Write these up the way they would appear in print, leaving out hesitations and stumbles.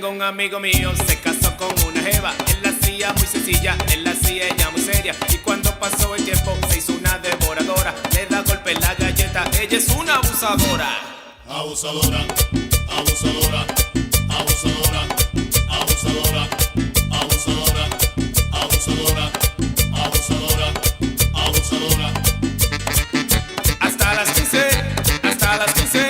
Tengo un amigo mío, se casó con una jeva. Él la hacía muy sencilla, él la hacía ella muy seria. Y cuando pasó el tiempo se hizo una devoradora. Le da golpe en la galleta, ella es una abusadora. Abusadora, abusadora, abusadora, abusadora, abusadora, abusadora, abusadora, abusadora. Hasta las 15, hasta las 15.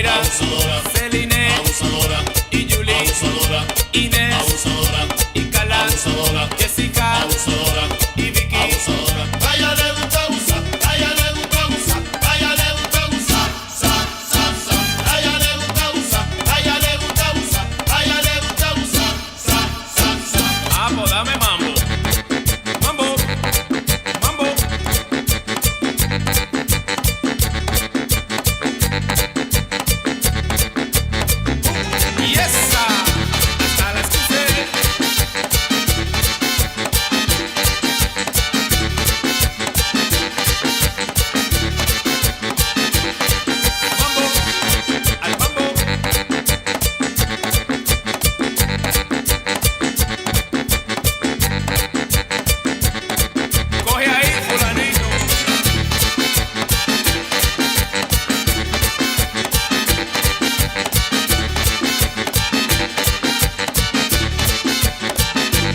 Abusadora, Celine, abusadora, y Julie, abusadora, Inés, abusadora, y Carla, abusadora, Jessica, abusadora, y Vicky. abusadora. A ella le gusta abusar, a ella le gusta abusar, a ella le gusta abusar, sa, sa, sa. A ella le gusta abusar, a ella le gusta abusar, a ella le gusta abusar, sa, sa, sa. Ah, pues dame mambo. Mambo, mambo. Yes, sir. Hasta las 15. Mambo, al mambo. Coge ahí, fulanito.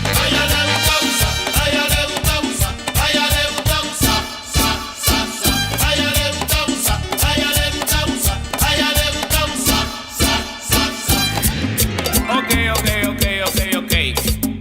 A ella le gusta abusar, a ella le gusta abusar, a ella le gusta abusar, sa, sa, sa. A ella le gusta abusar, a ella le gusta abusar, a ella le gusta abusar, sa, sa, sa. Ok.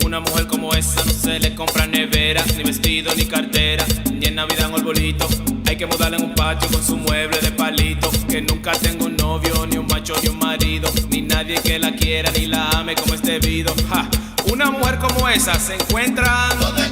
Una mujer como esa no se le compra nevera, ni vestido, ni cartera, ni en Navidad un arbolito. Hay que mudarla en un patio con su mueble de palito. Que nunca tenga un novio, ni un macho, ni un marido, ni nadie que la quiera, ni la ame como es debido. Ja. Una mujer como esa se encuentra ¿Dónde